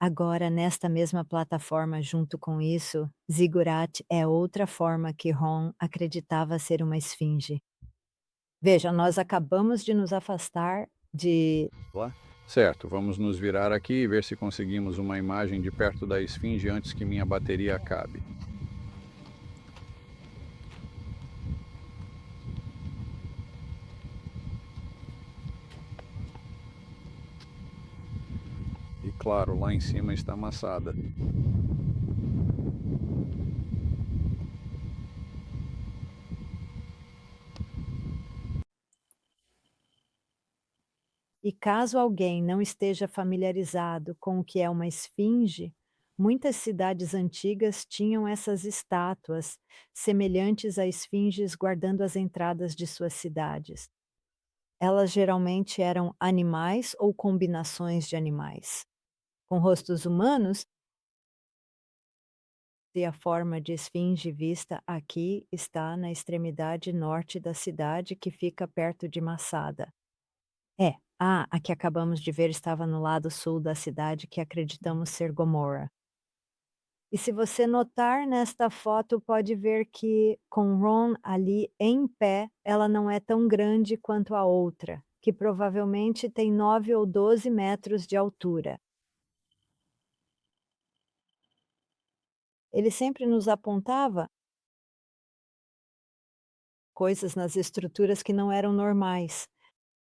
Agora, nesta mesma plataforma, junto com isso, Ziggurat é outra forma que Ron acreditava ser uma esfinge. Veja, nós acabamos de nos afastar de. Lá? Certo, vamos nos virar aqui e ver se conseguimos uma imagem de perto da esfinge antes que minha bateria acabe. E claro, lá em cima está amassada. E caso alguém não esteja familiarizado com o que é uma esfinge, muitas cidades antigas tinham essas estátuas, semelhantes a esfinges guardando as entradas de suas cidades. Elas geralmente eram animais ou combinações de animais, com rostos humanos, e a forma de esfinge vista aqui está na extremidade norte da cidade, que fica perto de Massada. É, a que acabamos de ver estava no lado sul da cidade, que acreditamos ser Gomorra. E se você notar nesta foto, pode ver que com Ron ali em pé, ela não é tão grande quanto a outra, que provavelmente tem 9 ou 12 metros de altura. Ele sempre nos apontava coisas nas estruturas que não eram normais.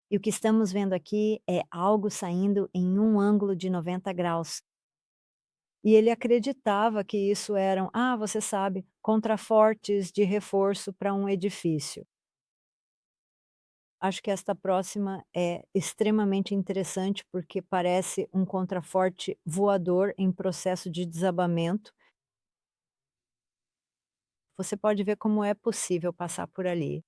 E o que estamos vendo aqui é algo saindo em um ângulo de 90 graus. E ele acreditava que isso eram, você sabe, contrafortes de reforço para um edifício. Acho que esta próxima é extremamente interessante, porque parece um contraforte voador em processo de desabamento. Você pode ver como é possível passar por ali.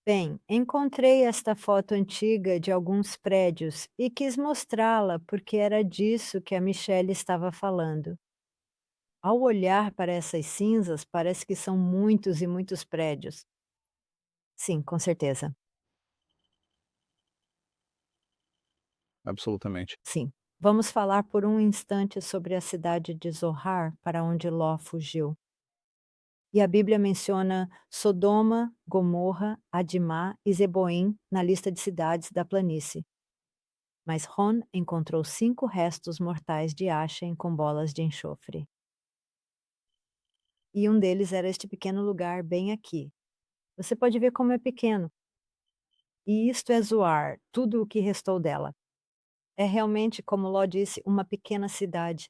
Bem, encontrei esta foto antiga de alguns prédios e quis mostrá-la porque era disso que a Michelle estava falando. Ao olhar para essas cinzas, parece que são muitos e muitos prédios. Sim, com certeza. Absolutamente. Sim. Vamos falar por um instante sobre a cidade de Zohar, para onde Ló fugiu. E a Bíblia menciona Sodoma, Gomorra, Adimá e Zeboim na lista de cidades da planície. Mas Ron encontrou 5 restos mortais de Achem com bolas de enxofre. E um deles era este pequeno lugar bem aqui. Você pode ver como é pequeno. E isto é Zoar, tudo o que restou dela. É realmente, como Ló disse, uma pequena cidade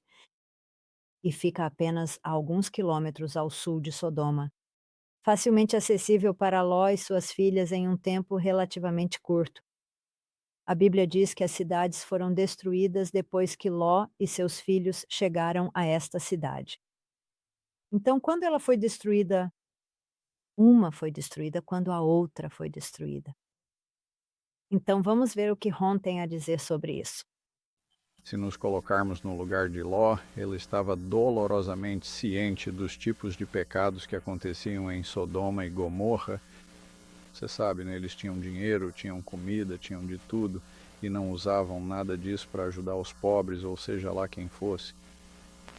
e fica apenas a alguns quilômetros ao sul de Sodoma, facilmente acessível para Ló e suas filhas em um tempo relativamente curto. A Bíblia diz que as cidades foram destruídas depois que Ló e seus filhos chegaram a esta cidade. Então, quando ela foi destruída, uma foi destruída quando a outra foi destruída. Então, vamos ver o que Ron tem a dizer sobre isso. Se nos colocarmos no lugar de Ló, ele estava dolorosamente ciente dos tipos de pecados que aconteciam em Sodoma e Gomorra. Você sabe, né? Eles tinham dinheiro, tinham comida, tinham de tudo e não usavam nada disso para ajudar os pobres, ou seja lá quem fosse.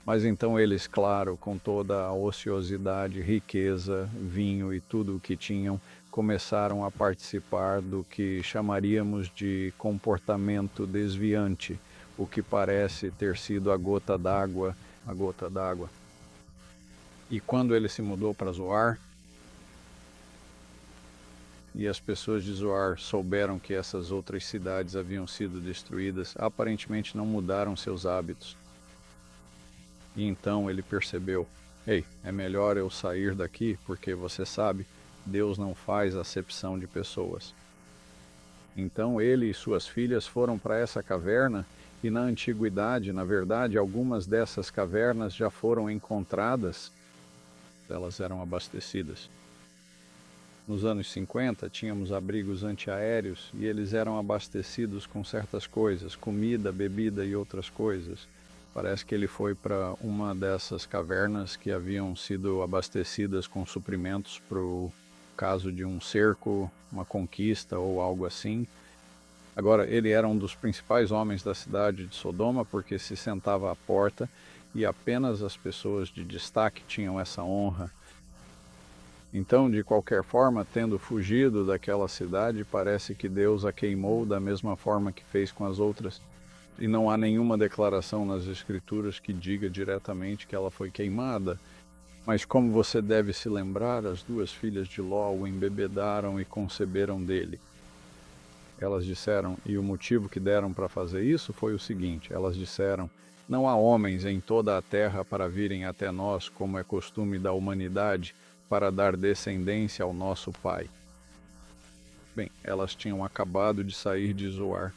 Mas então eles, claro, com toda a ociosidade, riqueza, vinho e tudo o que tinham, começaram a participar do que chamaríamos de comportamento desviante, o que parece ter sido a gota d'água. E quando ele se mudou para Zoar, e as pessoas de Zoar souberam que essas outras cidades haviam sido destruídas, aparentemente não mudaram seus hábitos. E então ele percebeu: ei, é melhor eu sair daqui, porque você sabe, Deus não faz acepção de pessoas. Então ele e suas filhas foram para essa caverna, e na antiguidade, na verdade, algumas dessas cavernas já foram encontradas, elas eram abastecidas. Nos anos 50, tínhamos abrigos antiaéreos e eles eram abastecidos com certas coisas, comida, bebida e outras coisas. Parece que ele foi para uma dessas cavernas que haviam sido abastecidas com suprimentos para o caso de um cerco, uma conquista ou algo assim. Agora, ele era um dos principais homens da cidade de Sodoma, porque se sentava à porta e apenas as pessoas de destaque tinham essa honra. Então, de qualquer forma, tendo fugido daquela cidade, parece que Deus a queimou da mesma forma que fez com as outras. E não há nenhuma declaração nas Escrituras que diga diretamente que ela foi queimada. Mas como você deve se lembrar, as duas filhas de Ló o embebedaram e conceberam dele. Elas disseram, e o motivo que deram para fazer isso foi o seguinte: elas disseram, não há homens em toda a terra para virem até nós, como é costume da humanidade, para dar descendência ao nosso pai. Bem, elas tinham acabado de sair de Zoar.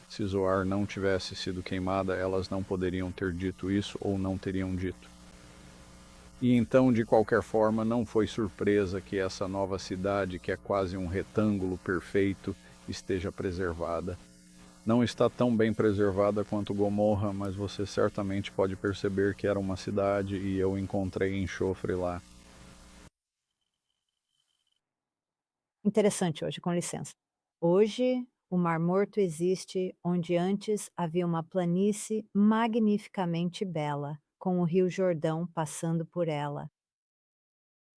Se Zoar não tivesse sido queimada, elas não poderiam ter dito isso ou não teriam dito. E então, de qualquer forma, não foi surpresa que essa nova cidade, que é quase um retângulo perfeito, esteja preservada. Não está tão bem preservada quanto Gomorra, mas você certamente pode perceber que era uma cidade e eu encontrei enxofre lá. Interessante hoje, com licença. Hoje, o Mar Morto existe onde antes havia uma planície magnificamente bela, com o Rio Jordão passando por ela.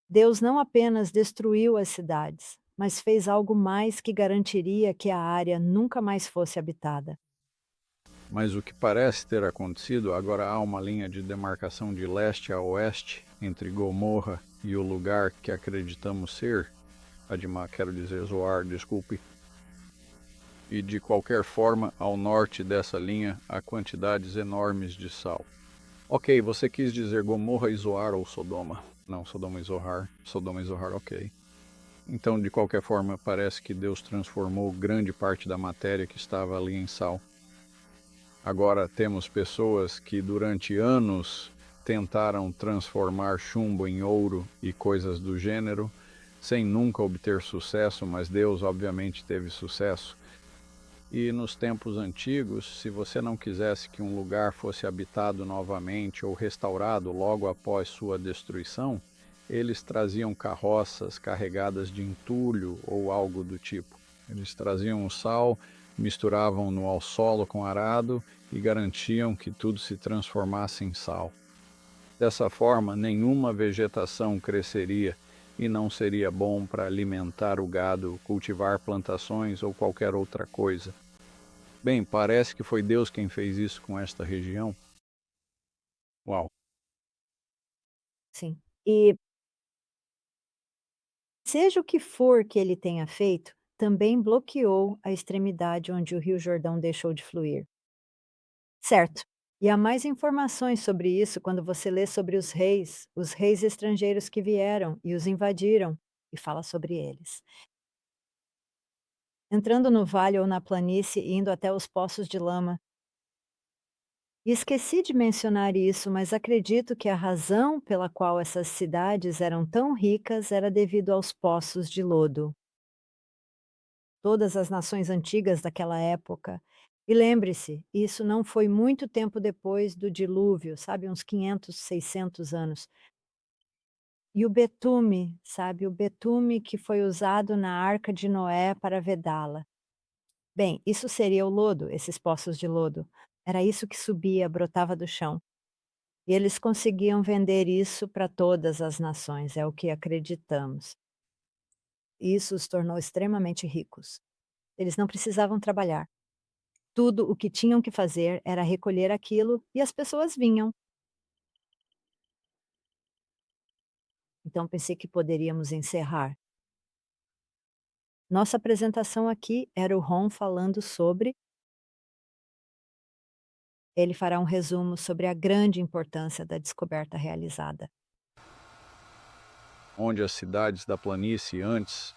Deus não apenas destruiu as cidades, mas fez algo mais que garantiria que a área nunca mais fosse habitada. Mas o que parece ter acontecido, agora há uma linha de demarcação de leste a oeste entre Gomorra e o lugar que acreditamos ser, Admá, quero dizer Zoar, desculpe. E de qualquer forma, ao norte dessa linha, há quantidades enormes de sal. Ok, você quis dizer Gomorra e Zoar ou Sodoma. Não, Sodoma e Zoar. Sodoma e Zoar, ok. Então, de qualquer forma, parece que Deus transformou grande parte da matéria que estava ali em sal. Agora temos pessoas que durante anos tentaram transformar chumbo em ouro e coisas do gênero, sem nunca obter sucesso, mas Deus obviamente teve sucesso. E nos tempos antigos, se você não quisesse que um lugar fosse habitado novamente ou restaurado logo após sua destruição, eles traziam carroças carregadas de entulho ou algo do tipo. Eles traziam o sal, misturavam-no ao solo com arado e garantiam que tudo se transformasse em sal. Dessa forma, nenhuma vegetação cresceria e não seria bom para alimentar o gado, cultivar plantações ou qualquer outra coisa. Bem, parece que foi Deus quem fez isso com esta região. Uau! Sim. E seja o que for que ele tenha feito, também bloqueou a extremidade onde o Rio Jordão deixou de fluir. Certo. E há mais informações sobre isso quando você lê sobre os reis estrangeiros que vieram e os invadiram, e fala sobre eles. Entrando no vale ou na planície e indo até os poços de lama. E esqueci de mencionar isso, mas acredito que a razão pela qual essas cidades eram tão ricas era devido aos poços de lodo. Todas as nações antigas daquela época. E lembre-se, isso não foi muito tempo depois do dilúvio, sabe, uns 500, 600 anos. E o betume, sabe, o betume que foi usado na arca de Noé para vedá-la. Bem, isso seria o lodo, esses poços de lodo. Era isso que subia, brotava do chão. E eles conseguiam vender isso para todas as nações, é o que acreditamos. Isso os tornou extremamente ricos. Eles não precisavam trabalhar. Tudo o que tinham que fazer era recolher aquilo e as pessoas vinham. Então pensei que poderíamos encerrar. Nossa apresentação aqui era o Ron falando sobre. Ele fará um resumo sobre a grande importância da descoberta realizada. Onde as cidades da planície antes,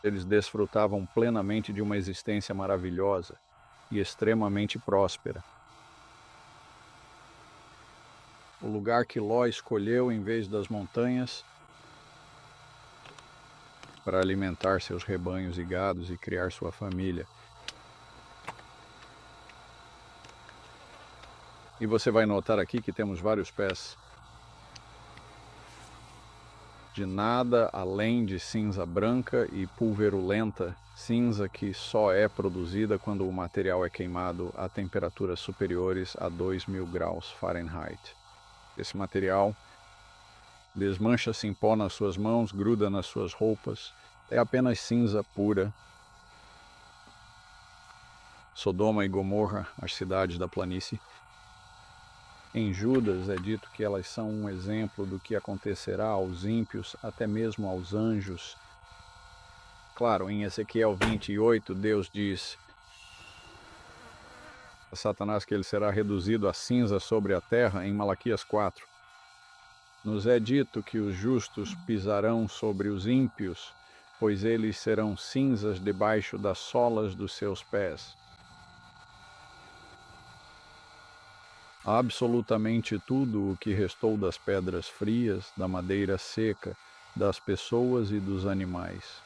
eles desfrutavam plenamente de uma existência maravilhosa e extremamente próspera. O lugar que Ló escolheu em vez das montanhas para alimentar seus rebanhos e gados e criar sua família. E você vai notar aqui que temos vários pés. de nada além de cinza branca e pulverulenta, cinza que só é produzida quando o material é queimado a temperaturas superiores a 2000 graus Fahrenheit. Esse material desmancha-se em pó nas suas mãos, gruda nas suas roupas, é apenas cinza pura. Sodoma e Gomorra, as cidades da planície. Em Judas é dito que elas são um exemplo do que acontecerá aos ímpios, até mesmo aos anjos. Claro, em Ezequiel 28, Deus diz a Satanás que ele será reduzido a cinza sobre a terra, em Malaquias 4. Nos é dito que os justos pisarão sobre os ímpios, pois eles serão cinzas debaixo das solas dos seus pés. Absolutamente tudo o que restou das pedras frias, da madeira seca, das pessoas e dos animais.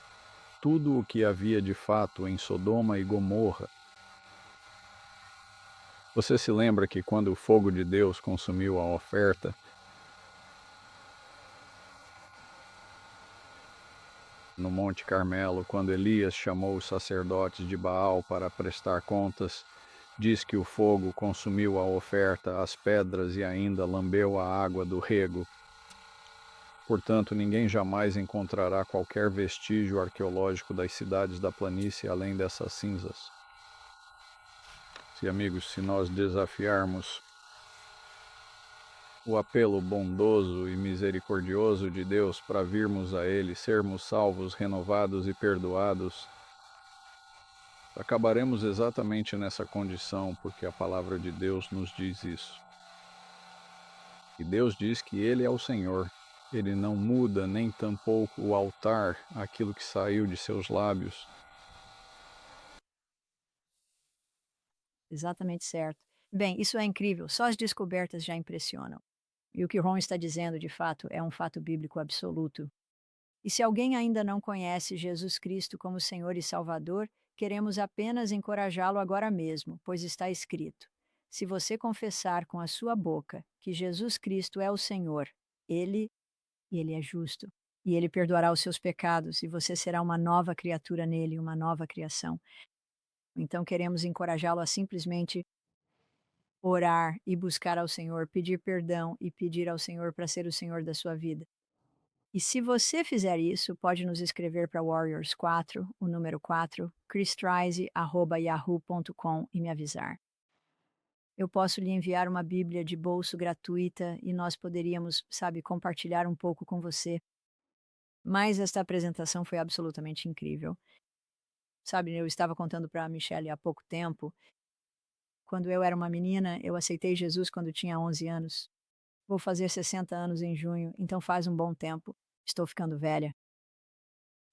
Tudo o que havia de fato em Sodoma e Gomorra. Você se lembra que quando o fogo de Deus consumiu a oferta, no Monte Carmelo, quando Elias chamou os sacerdotes de Baal para prestar contas, diz que o fogo consumiu a oferta, as pedras e ainda lambeu a água do rego. Portanto, ninguém jamais encontrará qualquer vestígio arqueológico das cidades da planície além dessas cinzas. Se nós desafiarmos o apelo bondoso e misericordioso de Deus para virmos a Ele, sermos salvos, renovados e perdoados, acabaremos exatamente nessa condição, porque a palavra de Deus nos diz isso. E Deus diz que Ele é o Senhor. Ele não muda nem tampouco o altar, aquilo que saiu de seus lábios. Exatamente certo. Bem, isso é incrível, só as descobertas já impressionam. E o que Ron está dizendo, de fato, é um fato bíblico absoluto. E se alguém ainda não conhece Jesus Cristo como Senhor e Salvador, queremos apenas encorajá-lo agora mesmo, pois está escrito: se você confessar com a sua boca que Jesus Cristo é o Senhor, ele, e ele é justo, e ele perdoará os seus pecados, e você será uma nova criatura nele, uma nova criação. Então queremos encorajá-lo a simplesmente orar e buscar ao Senhor, pedir perdão e pedir ao Senhor para ser o Senhor da sua vida. E se você fizer isso, pode nos escrever para Warriors 4, o número 4, christrize@yahoo.com e me avisar. Eu posso lhe enviar uma Bíblia de bolso gratuita e nós poderíamos, sabe, compartilhar um pouco com você. Mas esta apresentação foi absolutamente incrível. Sabe, eu estava contando para a Michelle há pouco tempo. Quando eu era uma menina, eu aceitei Jesus quando tinha 11 anos. Vou fazer 60 anos em junho, então faz um bom tempo. Estou ficando velha.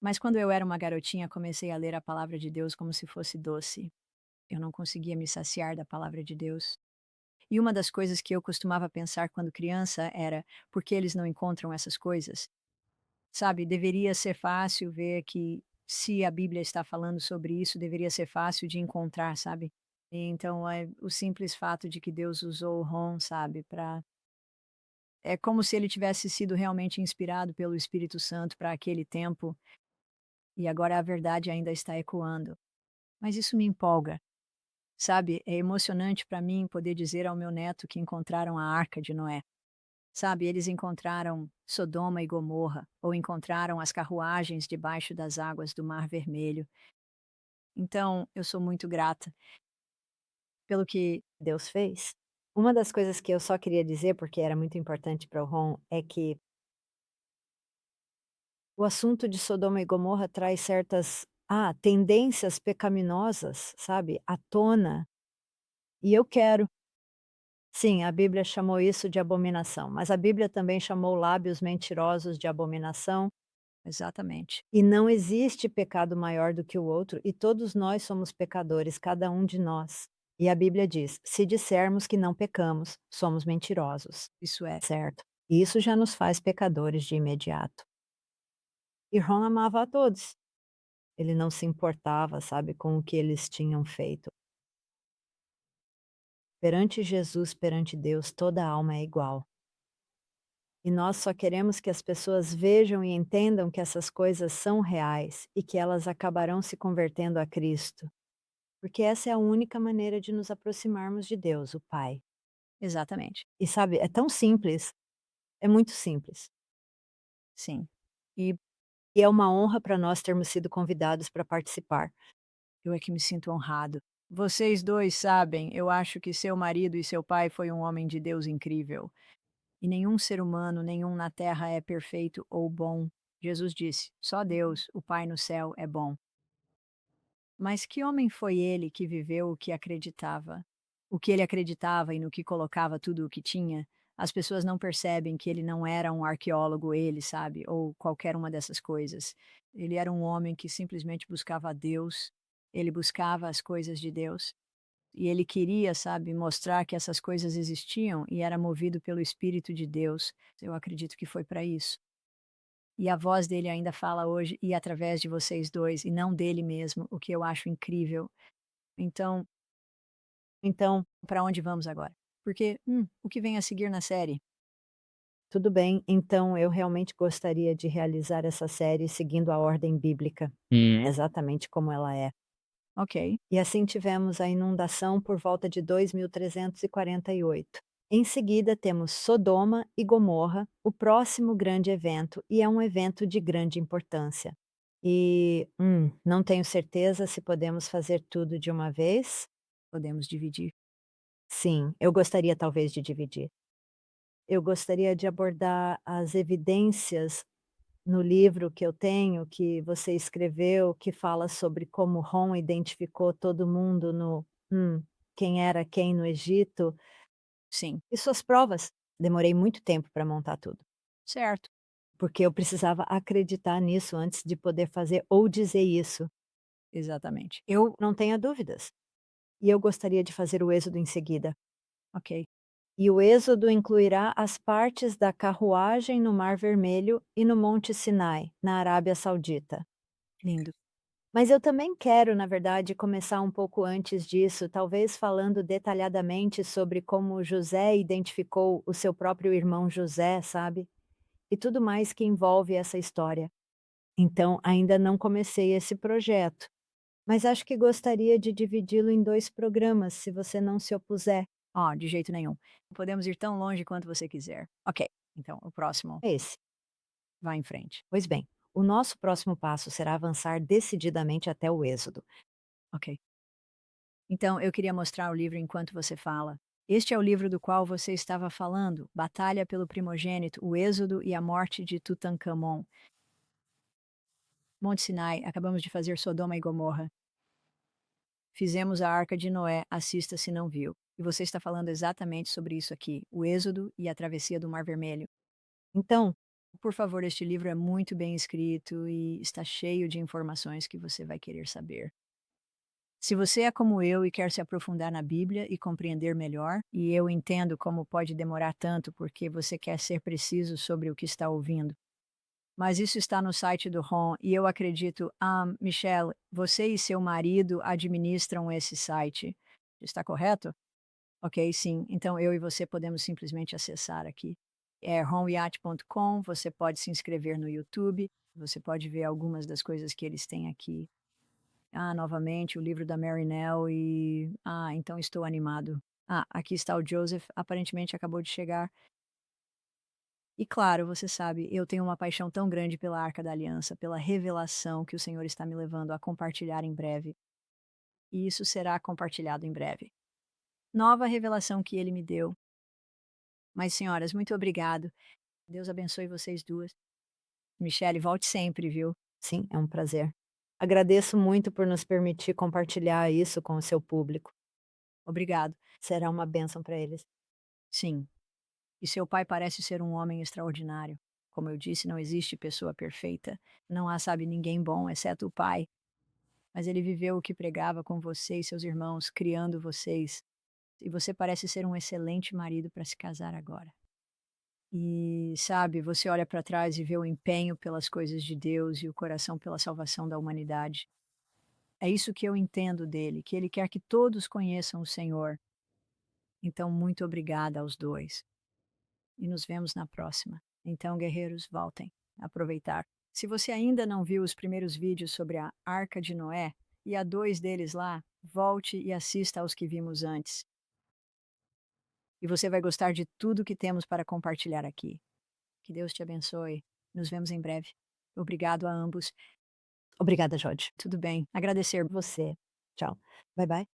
Mas quando eu era uma garotinha, comecei a ler a palavra de Deus como se fosse doce. Eu não conseguia me saciar da palavra de Deus. E uma das coisas que eu costumava pensar quando criança era: por que eles não encontram essas coisas? Sabe, deveria ser fácil ver que, se a Bíblia está falando sobre isso, deveria ser fácil de encontrar, sabe? E então, o simples fato de que Deus usou o Ron, sabe, para é como se ele tivesse sido realmente inspirado pelo Espírito Santo para aquele tempo, e agora a verdade ainda está ecoando. Mas isso me empolga, sabe? É emocionante para mim poder dizer ao meu neto que encontraram a Arca de Noé. Sabe, eles encontraram Sodoma e Gomorra, ou encontraram as carruagens debaixo das águas do Mar Vermelho. Então, eu sou muito grata pelo que Deus fez. Uma das coisas que eu só queria dizer, porque era muito importante para o Ron, é que o assunto de Sodoma e Gomorra traz certas, tendências pecaminosas, sabe, à tona, e eu quero. Sim, a Bíblia chamou isso de abominação, mas a Bíblia também chamou lábios mentirosos de abominação, exatamente. e não existe pecado maior do que o outro, e todos nós somos pecadores, cada um de nós. E a Bíblia diz: se dissermos que não pecamos, somos mentirosos, Isso é. certo? E isso já nos faz pecadores de imediato. E Ron amava a todos. Ele não se importava, sabe, com o que eles tinham feito. Perante Jesus, perante Deus, toda alma é igual. E nós só queremos que as pessoas vejam e entendam que essas coisas são reais e que elas acabarão se convertendo a Cristo, porque essa é a única maneira de nos aproximarmos de Deus, o Pai. Exatamente. E sabe, é tão simples, é muito simples. Sim. E E é uma honra para nós termos sido convidados para participar. eu é que me sinto honrado. Vocês 2 sabem, eu acho que seu marido e seu pai foi um homem de Deus incrível. E nenhum ser humano, nenhum na terra é perfeito ou bom. Jesus disse: só Deus, o Pai no céu, é bom. Mas que homem foi ele que viveu o que acreditava? O que ele acreditava e no que colocava tudo o que tinha? As pessoas não percebem que ele não era um arqueólogo, ele, sabe? Ou qualquer uma dessas coisas. Ele era um homem que simplesmente buscava a Deus, ele buscava as coisas de Deus. E ele queria, sabe, mostrar que essas coisas existiam e era movido pelo Espírito de Deus. Eu acredito que foi para isso. E a voz dele ainda fala hoje e através de vocês 2 e não dele mesmo, o que eu acho incrível. Então, Então, para onde vamos agora? Porque, o que vem a seguir na série? tudo bem, então eu realmente gostaria de realizar essa série seguindo a ordem bíblica, exatamente como ela é. Ok, E assim tivemos a inundação por volta de 2348. Em seguida temos Sodoma e Gomorra, o próximo grande evento, e é um evento de grande importância. E, não tenho certeza se podemos fazer tudo de uma vez. podemos dividir. Sim, eu gostaria talvez de dividir. Eu gostaria de abordar as evidências no livro que eu tenho, que você escreveu, que fala sobre como Rom identificou todo mundo no quem era quem no Egito, Sim, e suas provas. Demorei muito tempo para montar tudo, certo, porque eu precisava acreditar nisso antes de poder fazer ou dizer isso. exatamente. Não tenha dúvidas. E eu gostaria de fazer o êxodo em seguida. Ok, E o êxodo incluirá as partes da carruagem no Mar Vermelho e no Monte Sinai, na Arábia Saudita. lindo. Mas eu também quero, na verdade, começar um pouco antes disso, talvez falando detalhadamente sobre como José identificou o seu próprio irmão José, sabe? E tudo mais que envolve essa história. Então, ainda não comecei esse projeto, mas acho que gostaria de dividi-lo em 2 programas, se você não se opuser. Ó, de jeito nenhum. Podemos ir tão longe quanto você quiser. Ok, então o próximo, É esse. vai em frente. Pois bem, o nosso próximo passo será avançar decididamente até o êxodo. Ok. Então, eu queria mostrar o livro enquanto você fala. Este é o livro do qual você estava falando, Batalha pelo Primogênito, o Êxodo e a Morte de Tutankhamon. Monte Sinai, acabamos de fazer Sodoma e Gomorra. Fizemos a Arca de Noé, assista se não viu. E você está falando exatamente sobre isso aqui, o Êxodo e a travessia do Mar Vermelho. Então, Por favor, este livro é muito bem escrito e está cheio de informações que você vai querer saber. Se você é como eu e quer se aprofundar na Bíblia e compreender melhor, e eu entendo como pode demorar tanto porque você quer ser preciso sobre o que está ouvindo, mas isso está no site do ROM e eu acredito, Michelle, você e seu marido administram esse site. Está correto? Ok, sim. Então eu e você podemos simplesmente acessar aqui. É romyacht.com, você pode se inscrever no YouTube, você pode ver algumas das coisas que eles têm aqui. Novamente o livro da Mary Nell e então estou animado. Aqui está o Joseph, aparentemente acabou de chegar. E claro, você sabe, eu tenho uma paixão tão grande pela Arca da Aliança, pela revelação que o Senhor está me levando a compartilhar em breve. E isso será compartilhado em breve. Nova revelação que ele me deu. Mas, senhoras, muito obrigado. Deus abençoe vocês duas. Michele, volte sempre, viu? sim, é um prazer. Agradeço muito por nos permitir compartilhar isso com o seu público. Obrigado. Será uma bênção para eles. Sim. E seu pai parece ser um homem extraordinário. Como eu disse, não existe pessoa perfeita. Não há, sabe, ninguém bom, exceto o pai. Mas ele viveu o que pregava com você e seus irmãos, criando vocês. E você parece ser um excelente marido para se casar agora. E, sabe, você olha para trás e vê o empenho pelas coisas de Deus e o coração pela salvação da humanidade. É isso que eu entendo dele, que ele quer que todos conheçam o Senhor. Então, muito obrigada aos dois. E nos vemos na próxima. Então, guerreiros, voltem a aproveitar. Se você ainda não viu os primeiros vídeos sobre a Arca de Noé, e há 2 deles lá, volte e assista aos que vimos antes. E você vai gostar de tudo que temos para compartilhar aqui. Que Deus te abençoe. Nos vemos em breve. Obrigado a ambos. Obrigada, Jode. Tudo bem. Agradecer. Você. Tchau. Bye, bye.